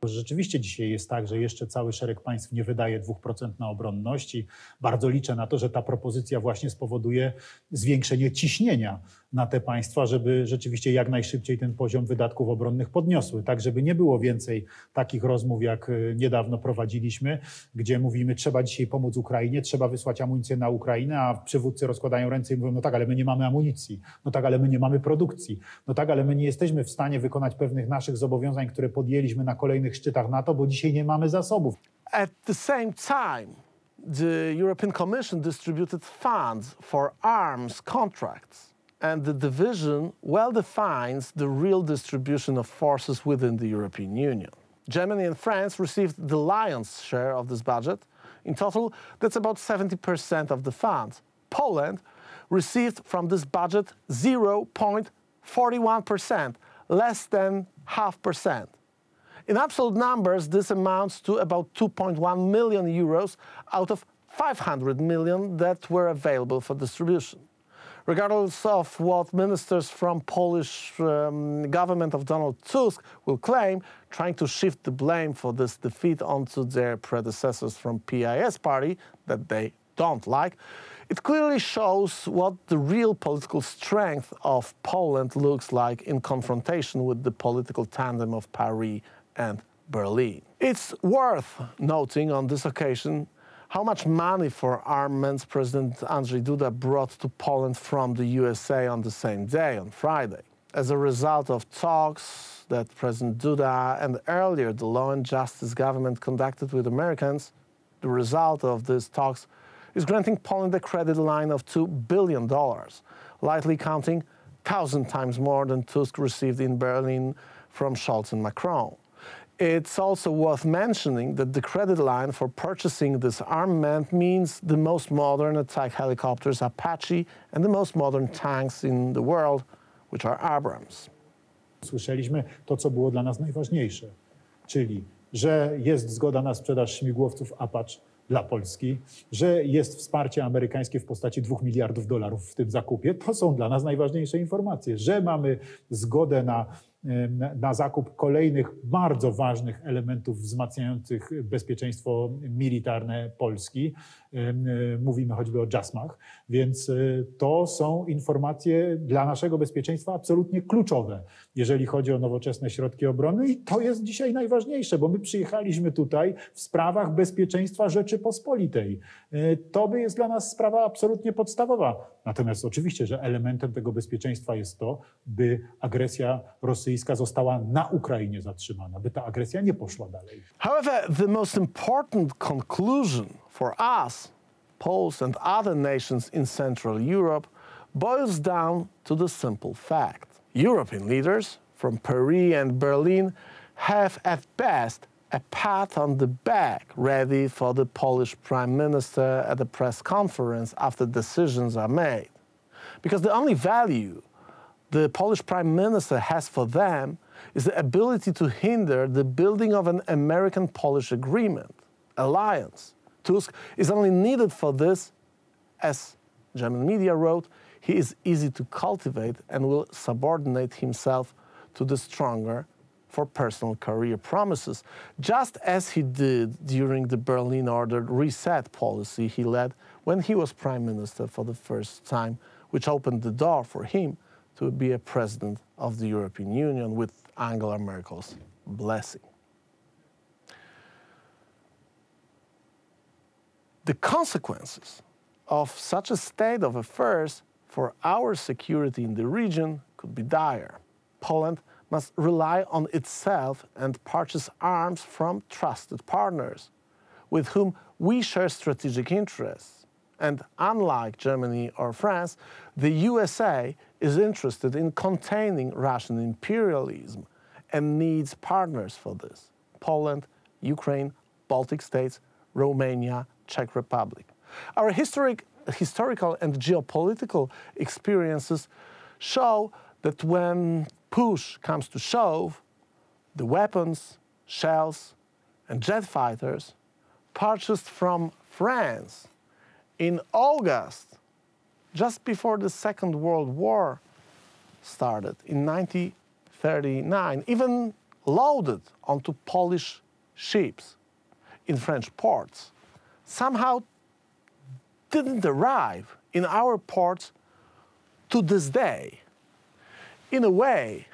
że rzeczywiście dzisiaj jest tak, że jeszcze cały szereg państw nie wydaje 2% na obronność i bardzo liczę na to, że ta propozycja właśnie spowoduje zwiększenie ciśnienia na te państwa, żeby rzeczywiście jak najszybciej ten poziom wydatków obronnych podniosły, tak żeby nie było więcej takich rozmów, jak niedawno prowadziliśmy, gdzie mówimy, trzeba dzisiaj pomóc Ukrainie, trzeba wysłać amunicję na Ukrainę, a przywódcy rozkładają ręce i mówią, no tak, ale my nie mamy amunicji, no tak, ale my nie mamy produkcji, no tak, ale my nie jesteśmy w stanie wykonać pewnych naszych zobowiązań, które podjęliśmy na kolejnych szczytach NATO, bo dzisiaj nie mamy zasobów. At the same time, the European Commission distributed funds for arms contracts, and the division well defines the real distribution of forces within the European Union. Germany and France received the lion's share of this budget. In total, that's about 70% of the funds. Poland received from this budget 0.41%, less than 0.5%. In absolute numbers, this amounts to about 2.1 million euros out of 500 million that were available for distribution. Regardless of what ministers from Polish government of Donald Tusk will claim, trying to shift the blame for this defeat onto their predecessors from PIS party that they don't like, it clearly shows what the real political strength of Poland looks like in confrontation with the political tandem of Paris and Berlin. It's worth noting on this occasion how much money for armaments President Andrzej Duda brought to Poland from the USA on the same day, on Friday. As a result of talks that President Duda and earlier the Law and Justice government conducted with Americans, the result of these talks is granting Poland a credit line of $2 billion, lightly counting 1,000 times more than Tusk received in Berlin from Scholz and Macron. It's also worth mentioning that the credit line for purchasing this armament means the most modern attack helicopters Apache and the most modern tanks in the world, which are Abrams. Słyszeliśmy to, co było dla nas najważniejsze, czyli że jest zgoda na sprzedaż śmigłowców Apache dla Polski, że jest wsparcie amerykańskie w postaci $2 miliardów w tym zakupie. To są dla nas najważniejsze informacje, że mamy zgodę na zakup kolejnych bardzo ważnych elementów wzmacniających bezpieczeństwo militarne Polski. Mówimy choćby o JASM-ach, więc to są informacje dla naszego bezpieczeństwa absolutnie kluczowe, jeżeli chodzi o nowoczesne środki obrony i to jest dzisiaj najważniejsze, bo my przyjechaliśmy tutaj w sprawach bezpieczeństwa Rzeczypospolitej. To jest dla nas sprawa absolutnie podstawowa. Natomiast oczywiście, że elementem tego bezpieczeństwa jest to, by agresja rosyjska została na Ukrainie zatrzymana, by ta agresja nie poszła dalej. However, the most important conclusion for us, Poles and other nations in Central Europe, boils down to the simple fact. European leaders from Paris and Berlin have at best a pat on the back ready for the Polish Prime Minister at a press conference after decisions are made. Because the only value the Polish Prime Minister has for them is the ability to hinder the building of an American-Polish agreement, alliance. Tusk is only needed for this, as German media wrote, he is easy to cultivate and will subordinate himself to the stronger for personal career promises, just as he did during the Berlin-ordered reset policy he led when he was prime minister for the first time, which opened the door for him to be a president of the European Union with Angela Merkel's blessing. The consequences of such a state of affairs for our security in the region could be dire. Poland must rely on itself and purchase arms from trusted partners with whom we share strategic interests. And unlike Germany or France, the USA is interested in containing Russian imperialism and needs partners for this: Poland, Ukraine, Baltic states, Romania, Czech Republic. Our historical and geopolitical experiences show that when push comes to shove, the weapons, shells, and jet fighters purchased from France in August, just before the Second World War started in 1939, even loaded onto Polish ships in French ports somehow didn't arrive in our ports to this day. In a way,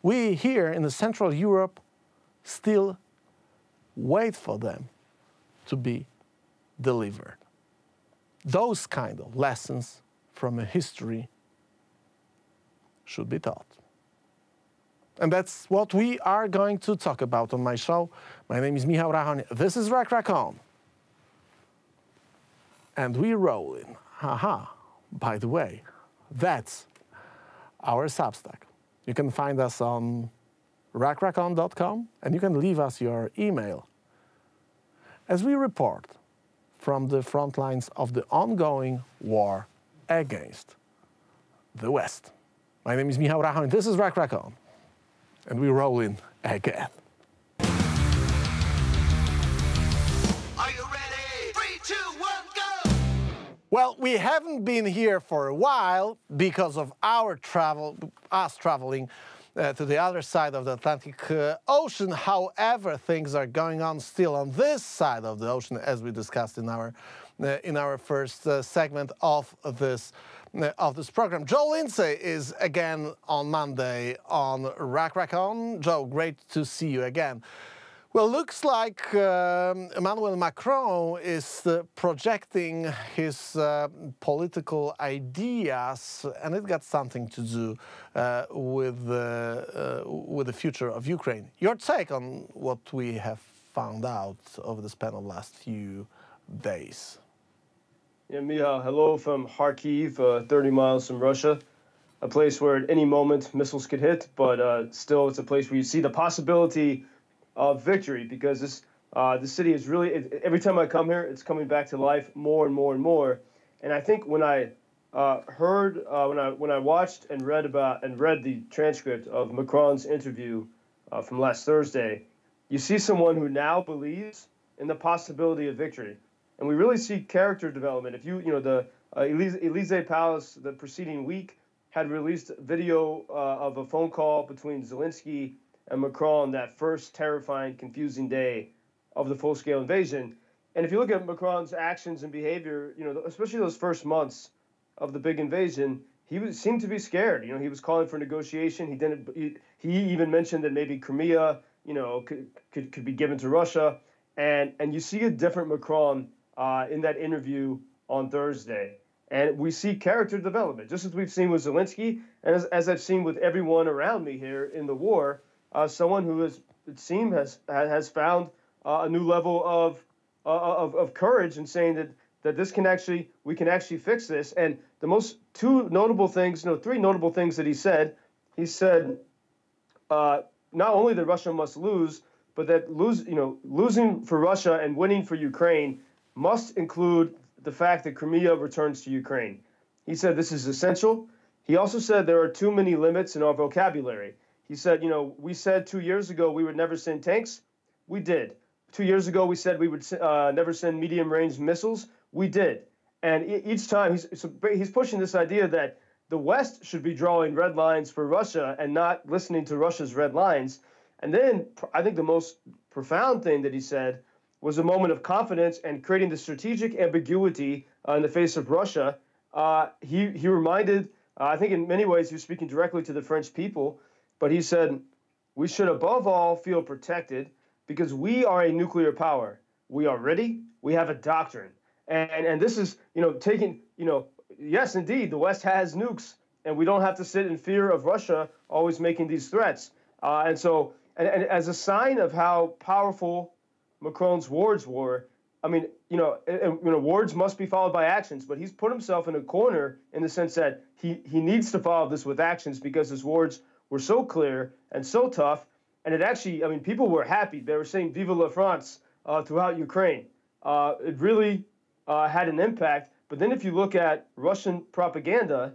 we here in Central Europe still wait for them to be delivered. Those kind of lessons from a history should be taught. And that's what we are going to talk about on my show. My name is Michał Rachoń. This is Rack-Rack-On. And we're rolling. Haha. By the way, that's our Substack. You can find us on rackrackon.com, and you can leave us your email as we report from the front lines of the ongoing war against the West. My name is Michał Rachoń. This is Rack-Rack-On. And we're rolling again. Are you ready? 3, 2, 1, go! Well, we haven't been here for a while because of our traveling to the other side of the Atlantic Ocean. However, things are going on still on this side of the ocean, as we discussed in our first segment of this program. Joe Lindsley is again on Monday on Rack-Rack-On. Joe, great to see you again. Well, looks like Emmanuel Macron is projecting his political ideas, and it got something to do with the future of Ukraine. Your take on what we have found out over the span of the last few days? Yeah, Michał, hello from Kharkiv, 30 miles from Russia, a place where at any moment missiles could hit, but still it's a place where you see the possibility of victory, because the city is really, every time I come here, it's coming back to life more and more and more. And I think when I when I watched and read the transcript of Macron's interview from last Thursday, you see someone who now believes in the possibility of victory. And we really see character development. If the Elysee Palace the preceding week had released video of a phone call between Zelensky and Macron that first terrifying, confusing day of the full-scale invasion. And if you look at Macron's actions and behavior, especially those first months of the big invasion, he seemed to be scared. He was calling for negotiation. He even mentioned that maybe Crimea, could be given to Russia. And you see a different Macron in that interview on Thursday. And we see character development, just as we've seen with Zelensky, and as I've seen with everyone around me here in the war, someone who has found a new level of courage in saying that we can actually fix this. And the three notable things that he said not only that Russia must lose, but that losing for Russia and winning for Ukraine must include the fact that Crimea returns to Ukraine. He said this is essential. He also said there are too many limits in our vocabulary. He said, we said 2 years ago we would never send tanks. We did. 2 years ago we said we would never send medium-range missiles. We did. And each time he's pushing this idea that the West should be drawing red lines for Russia and not listening to Russia's red lines. And then I think the most profound thing that he said was a moment of confidence and creating the strategic ambiguity in the face of Russia. He reminded, I think in many ways he was speaking directly to the French people, but he said, we should above all feel protected because we are a nuclear power. We are ready. We have a doctrine. And this is, yes, indeed, the West has nukes, and we don't have to sit in fear of Russia always making these threats. And as a sign of how powerful Macron's words were, words must be followed by actions, but he's put himself in a corner in the sense that he needs to follow this with actions because his words were so clear and so tough. And it actually, people were happy. They were saying Vive la France throughout Ukraine. It really had an impact. But then if you look at Russian propaganda,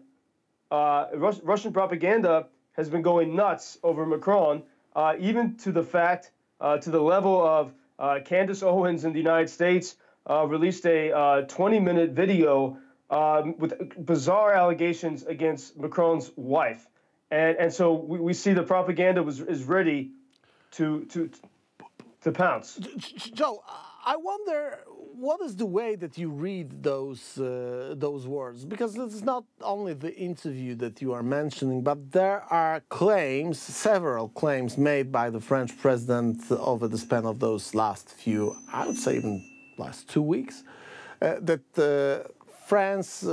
Russian propaganda has been going nuts over Macron, even to the fact, to the level of Candace Owens in the United States released a 20-minute video with bizarre allegations against Macron's wife. And so we see the propaganda is ready to pounce. Joe, I wonder what is the way that you read those words, because it's not only the interview that you are mentioning, but there are claims, several claims made by the French president over the span of those last few, I would say even last 2 weeks, that France,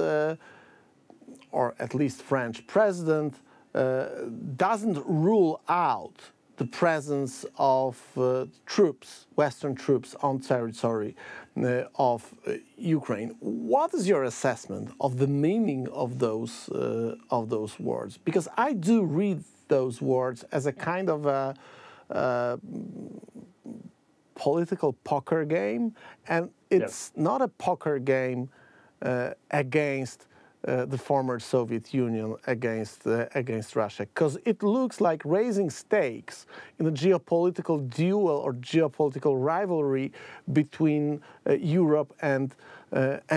or at least French president, doesn't rule out the presence of troops, Western troops, on territory of Ukraine. What is your assessment of the meaning of those words? Because I do read those words as a kind of a political poker game, and it's not a poker game against the former Soviet Union, against Russia, because it looks like raising stakes in a geopolitical duel or geopolitical rivalry between Europe and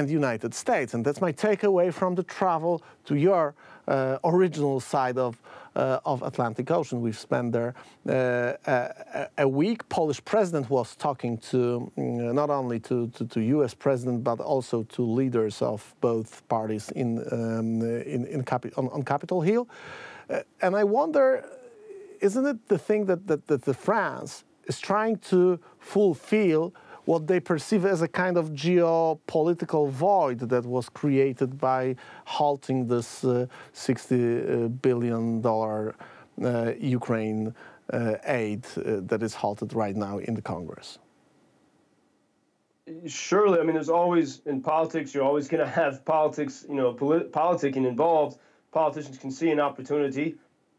United States. And that's my takeaway from the travel to your original side of Atlantic Ocean. We've spent there a week. Polish president was talking to not only to U.S. president but also to leaders of both parties on Capitol Hill. And I wonder, isn't it the thing that the France is trying to fulfill what they perceive as a kind of geopolitical void that was created by halting this $60 billion Ukraine aid that is halted right now in the Congress? Surely, I mean, there's always, in politics, you're always going to have politics, politicking involved. Politicians can see an opportunity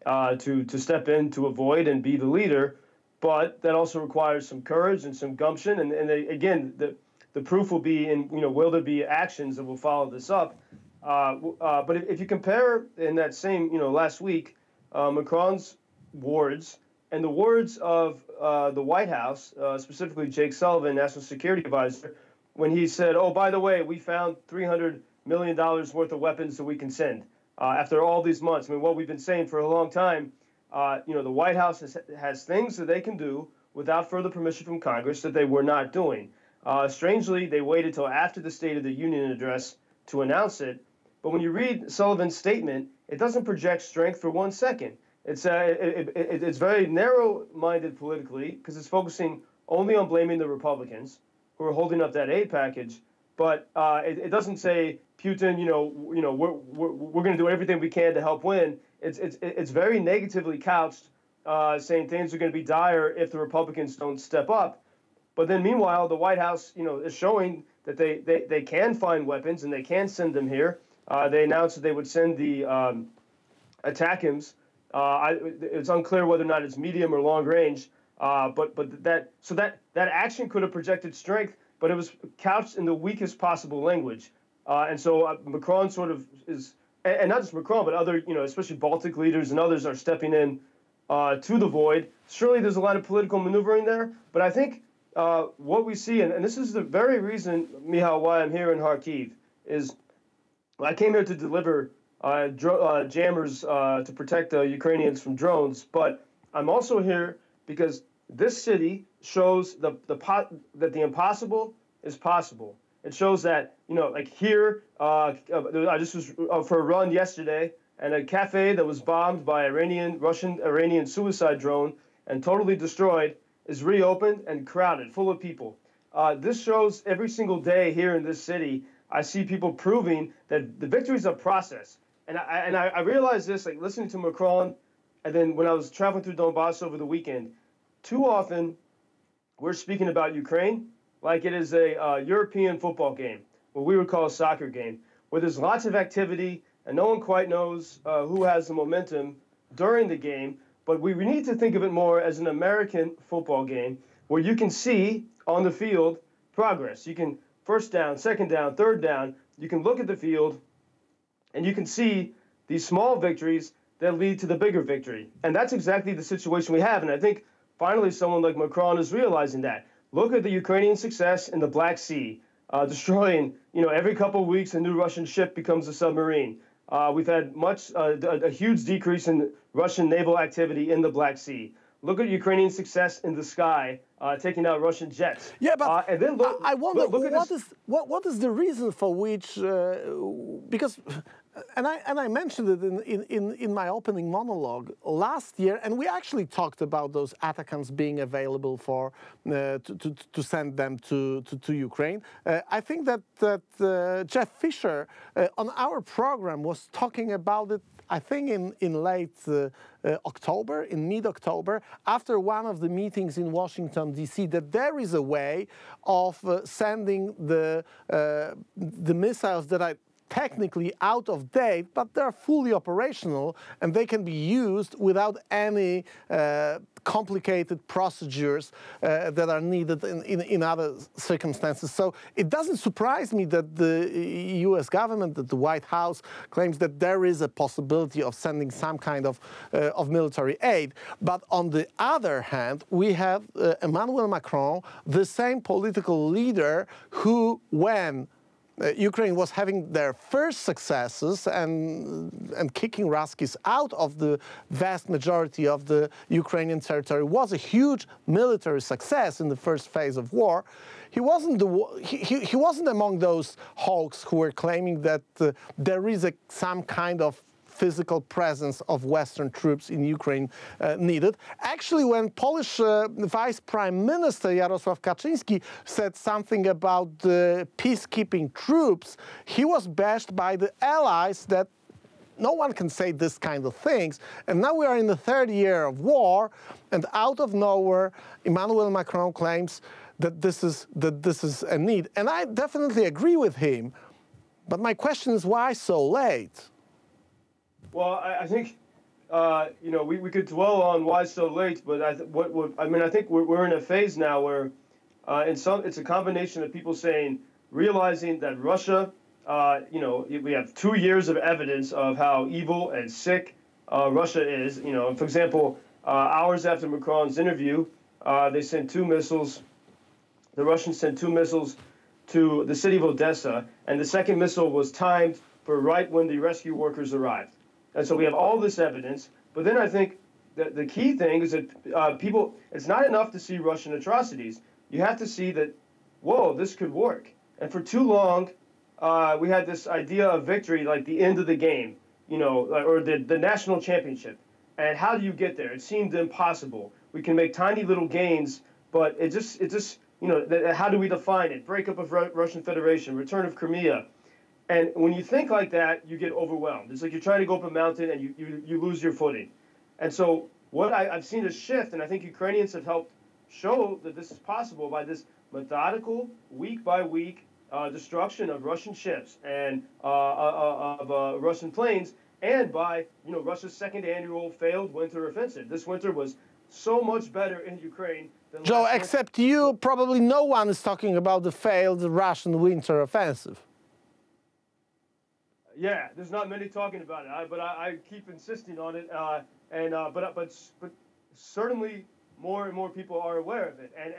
to step in, to avoid and be the leader. But that also requires some courage and some gumption. And again, the proof will be in, will there be actions that will follow this up? But if you compare in that same, last week, Macron's words and the words of the White House, specifically Jake Sullivan, National Security Advisor, when he said, oh, by the way, we found $300 million worth of weapons that we can send after all these months. I mean, what we've been saying for a long time, the White House has things that they can do without further permission from Congress that they were not doing. Strangely, they waited till after the State of the Union address to announce it. But when you read Sullivan's statement, it doesn't project strength for 1 second. It's very narrow-minded politically because it's focusing only on blaming the Republicans who are holding up that aid package. But it doesn't say Putin, we're going to do everything we can to help win. It's very negatively couched, saying things are going to be dire if the Republicans don't step up. But then meanwhile, the White House, is showing that they can find weapons and they can send them here. They announced that they would send the ATACMS. It's unclear whether or not it's medium or long range. But that action could have projected strength, but it was couched in the weakest possible language. And so Macron sort of is. And not just Macron, but other, especially Baltic leaders and others are stepping in to the void. Surely there's a lot of political maneuvering there. But I think what we see, and this is the very reason, Michal, why I'm here in Kharkiv, is I came here to deliver jammers to protect the Ukrainians from drones. But I'm also here because this city shows that the impossible is possible. It shows that, like here, I just was for a run yesterday, and a cafe that was bombed by Russian-Iranian suicide drone and totally destroyed is reopened and crowded, full of people. This shows every single day here in this city, I see people proving that the victory is a process. And I realized this, like listening to Macron, and then when I was traveling through Donbass over the weekend, too often we're speaking about Ukraine like it is a European football game, what we would call a soccer game, where there's lots of activity and no one quite knows who has the momentum during the game. But we need to think of it more as an American football game where you can see on the field progress. You can first down, second down, third down. You can look at the field and you can see these small victories that lead to the bigger victory. And that's exactly the situation we have. And I think finally someone like Macron is realizing that. Look at the Ukrainian success in the Black Sea, destroying, every couple of weeks a new Russian ship becomes a submarine. We've had a huge decrease in Russian naval activity in the Black Sea. Look at Ukrainian success in the sky, taking out Russian jets. Yeah, but and then look, I wonder look at what is the reason for which because and I mentioned it in my opening monologue last year, and we actually talked about those Atacams being available for to send them to Ukraine. I think that Jeff Fisher on our program was talking about it, I think in late October, in mid-October, after one of the meetings in Washington, D.C., that there is a way of sending the missiles that are technically out of date, but they're fully operational and they can be used without any complicated procedures that are needed in other circumstances. So it doesn't surprise me that the U.S. government, that the White House claims that there is a possibility of sending some kind of military aid. But on the other hand, we have Emmanuel Macron, the same political leader who, when Ukraine was having their first successes and kicking Ruskies out of the vast majority of the Ukrainian territory was a huge military success in the first phase of war. He wasn't he wasn't among those hawks who were claiming that there is some kind of physical presence of Western troops in Ukraine needed. Actually, when Polish Vice Prime Minister Jarosław Kaczyński said something about the peacekeeping troops, he was bashed by the allies that no one can say this kind of things. And now we are in the third year of war, and out of nowhere, Emmanuel Macron claims that this is a need. And I definitely agree with him. But my question is, why so late? Well, I think, we could dwell on why so late, but I think we're in a phase now where, it's a combination of people realizing that Russia, we have 2 years of evidence of how evil and sick Russia is. For example, hours after Macron's interview, they sent 2 missiles. The Russians sent 2 missiles to the city of Odessa, and the second missile was timed for right when the rescue workers arrived. And so we have all this evidence. But then I think that the key thing is that it's not enough to see Russian atrocities. You have to see that, whoa, this could work. And for too long, we had this idea of victory like the end of the game, or the national championship. And how do you get there? It seemed impossible. We can make tiny little gains, but it just how do we define it? Breakup of Russian Federation, return of Crimea. And when you think like that, you get overwhelmed. It's like you're trying to go up a mountain and you lose your footing. And so what I've seen a shift, and I think Ukrainians have helped show that this is possible by this methodical, week-by-week destruction of Russian ships and of Russian planes, and by Russia's second annual failed winter offensive. This winter was so much better in Ukraine than Joe, except you, probably no one is talking about the failed Russian winter offensive. Yeah, there's not many talking about it, but I keep insisting on it, but certainly more and more people are aware of it, and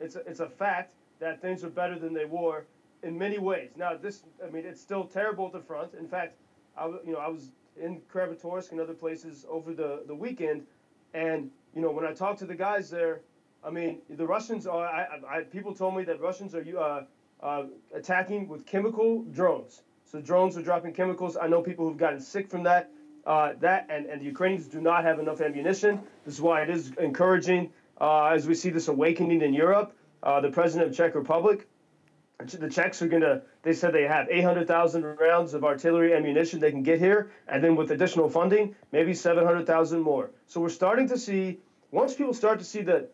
it's a fact that things are better than they were in many ways. Now it's still terrible at the front. In fact, I was in Kramatorsk and other places over the weekend, and when I talked to the guys there, the Russians are. People told me that Russians are attacking with chemical drones. So drones are dropping chemicals. I know people who've gotten sick from that. And the Ukrainians do not have enough ammunition. This is why it is encouraging, as we see this awakening in Europe. The president of Czech Republic, the Czechs they said they have 800,000 rounds of artillery ammunition they can get here. And then with additional funding, maybe 700,000 more. So we're starting to see, once people start to see that,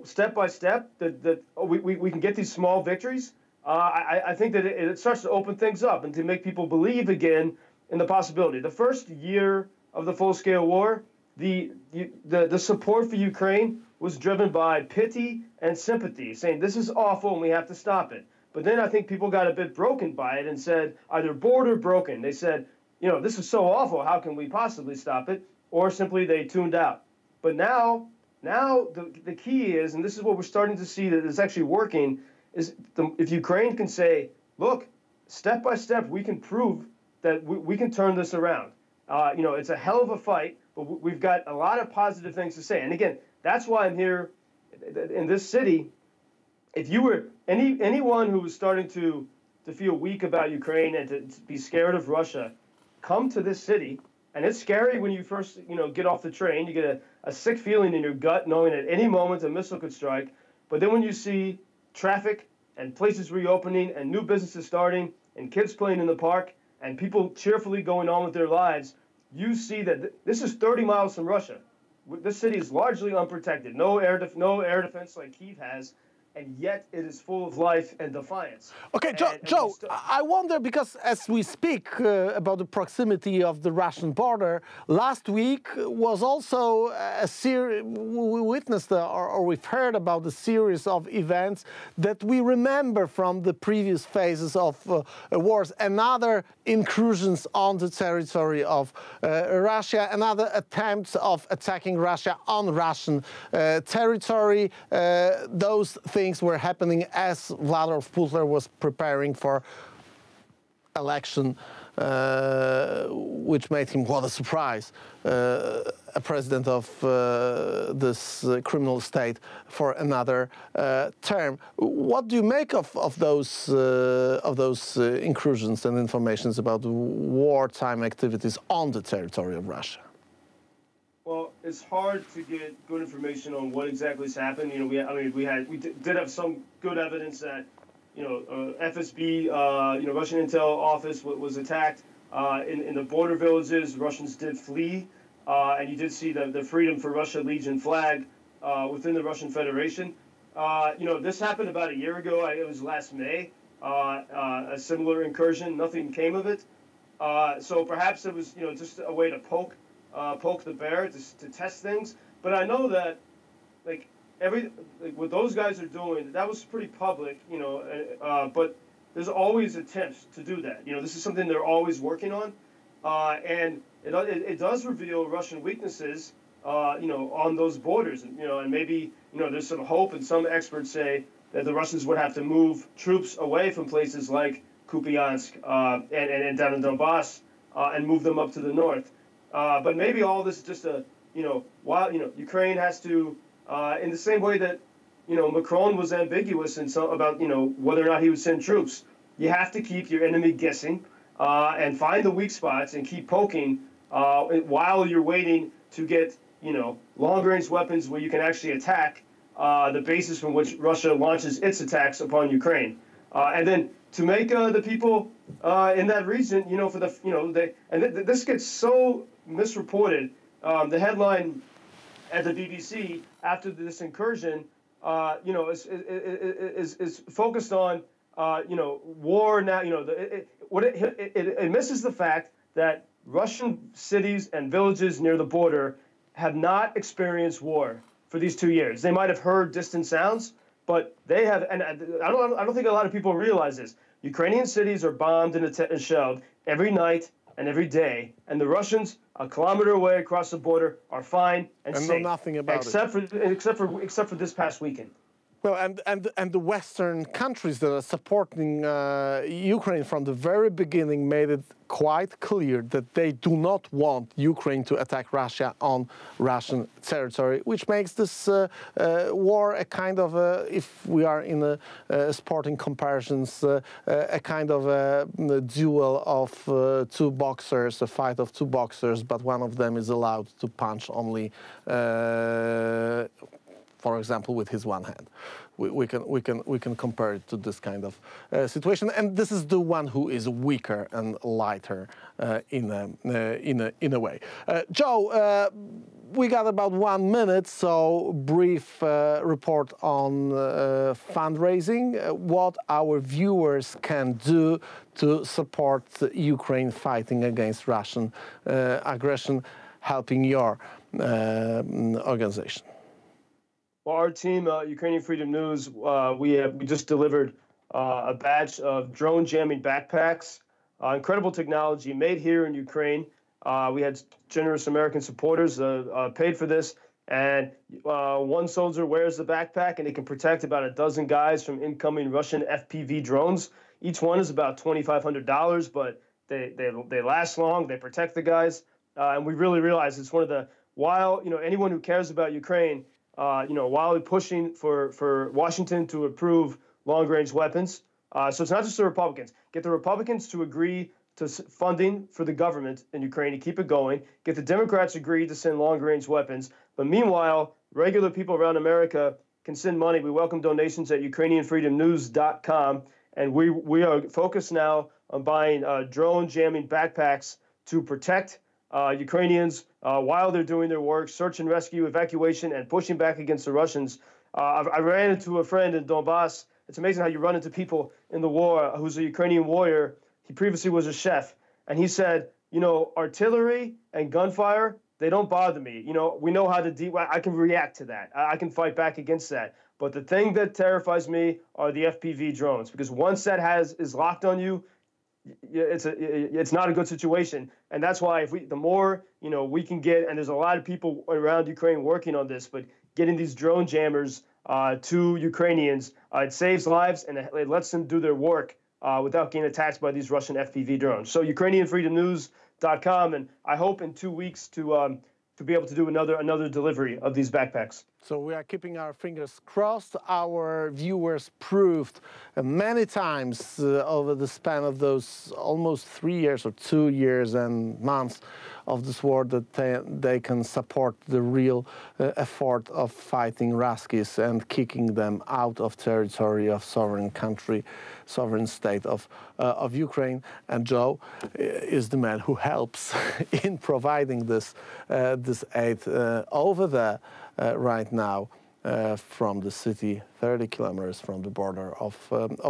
step by step, that we can get these small victories, I think that it starts to open things up and to make people believe again in the possibility. The first year of the full-scale war, the support for Ukraine was driven by pity and sympathy, saying this is awful and we have to stop it. But then I think people got a bit broken by it and said, either bored or broken. They said, this is so awful, how can we possibly stop it? Or simply they tuned out. But now the key is, and this is what we're starting to see that is actually working, is if Ukraine can say, look, step by step, we can prove that we can turn this around. it's a hell of a fight, but we've got a lot of positive things to say. And again, that's why I'm here in this city. If you were anyone who was starting to feel weak about Ukraine and to be scared of Russia, come to this city. And it's scary when you first, get off the train. You get a sick feeling in your gut knowing at any moment a missile could strike. But then when you see traffic and places reopening and new businesses starting and kids playing in the park and people cheerfully going on with their lives, you see that this is 30 miles from Russia. This city is largely unprotected. No air defense like Kyiv has. And yet it is full of life and defiance. Okay, Joe, I wonder, because as we speak about the proximity of the Russian border, last week was also a series, we witnessed or we've heard about a series of events that we remember from the previous phases of wars, another incursions on the territory of Russia, another attempts of attacking Russia on Russian territory. Those things were happening as Vladimir Putler was preparing for election, which made him, what a surprise, a president of this criminal state for another term. What do you make of those incursions and informations about wartime activities on the territory of Russia? Well, it's hard to get good information on what exactly has happened. We did have some good evidence that, FSB, Russian intel office was attacked in the border villages. Russians did flee, and you did see the Freedom for Russia Legion flag within the Russian Federation. This happened about a year ago. It was last May. A similar incursion. Nothing came of it. So perhaps it was, just a way to poke the bear to test things. But I know that, what those guys are doing, that was pretty public, but there's always attempts to do that. This is something they're always working on, and it does reveal Russian weaknesses, on those borders, and maybe, there's some hope, and some experts say that the Russians would have to move troops away from places like Kupiansk and down in Donbass and move them up to the north. But maybe all this is just while Ukraine has to, in the same way that Macron was ambiguous about whether or not he would send troops. You have to keep your enemy guessing and find the weak spots and keep poking while you're waiting to get long-range weapons where you can actually attack the basis from which Russia launches its attacks upon Ukraine, and then to make the people in that region, this gets so misreported. The headline at the BBC after this incursion, is focused on, war now. It misses the fact that Russian cities and villages near the border have not experienced war for these 2 years. They might have heard distant sounds, but they have, and I don't think a lot of people realize this. Ukrainian cities are bombed and shelled every night and every day, and the Russians, a kilometer away across the border, are fine and safe. Know nothing about except for this past weekend. Well, and the Western countries that are supporting Ukraine from the very beginning made it quite clear that they do not want Ukraine to attack Russia on Russian territory, which makes this war a kind of, if we are in sporting comparisons, a kind of a duel of two boxers, a fight of two boxers, but one of them is allowed to punch only for example, with his one hand. We can compare it to this kind of situation, and this is the one who is weaker and lighter in a way. Joe, we got about 1 minute, so brief report on fundraising. What our viewers can do to support Ukraine fighting against Russian aggression, helping your organization. Well, our team, Ukrainian Freedom News, we just delivered a batch of drone jamming backpacks, incredible technology made here in Ukraine. We had generous American supporters paid for this, and one soldier wears the backpack, and it can protect about a dozen guys from incoming Russian FPV drones. Each one is about $2,500, but they last long. They protect the guys. And we really realize it's one of the, while, anyone who cares about Ukraine, while pushing for Washington to approve long-range weapons. So it's not just the Republicans. Get the Republicans to agree to funding for the government in Ukraine to keep it going. Get the Democrats to agree to send long-range weapons. But meanwhile, regular people around America can send money. We welcome donations at UkrainianFreedomNews.com. And we are focused now on buying drone jamming backpacks to protect Ukrainians while they're doing their work, search and rescue, evacuation, and pushing back against the Russians. I ran into a friend in Donbass. It's amazing how you run into people in the war who's a Ukrainian warrior. He previously was a chef, and he said, artillery and gunfire, they don't bother me. We know how to I can react to that. I can fight back against that. But the thing that terrifies me are the FPV drones, because once that is locked on you, it's not a good situation. And that's why the more we can get, and there's a lot of people around Ukraine working on this, but getting these drone jammers to Ukrainians, it saves lives and it lets them do their work without getting attacked by these Russian FPV drones. So UkrainianFreedomNews.com, and I hope in 2 weeks to be able to do another delivery of these backpacks. So we are keeping our fingers crossed. Our viewers proved many times over the span of those almost 3 years or 2 years and months of this war that they can support the real effort of fighting Ruskies and kicking them out of territory of sovereign country, sovereign state of Ukraine. And Joe is the man who helps in providing this aid over there right now from the city 30 kilometers from the border of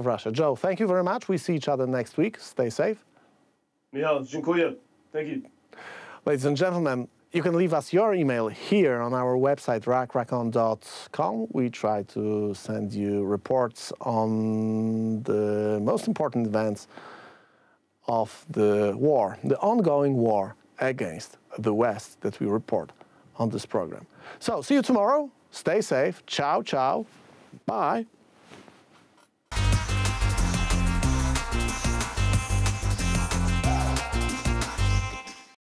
Russia. Joe, thank you very much. We see each other next week. Stay safe. Michał, dziękuję. Thank you. Ladies and gentlemen, you can leave us your email here on our website, rakrakon.com. We try to send you reports on the most important events of the war, the ongoing war against the West that we report on this program. So, see you tomorrow. Stay safe. Ciao, ciao. Bye.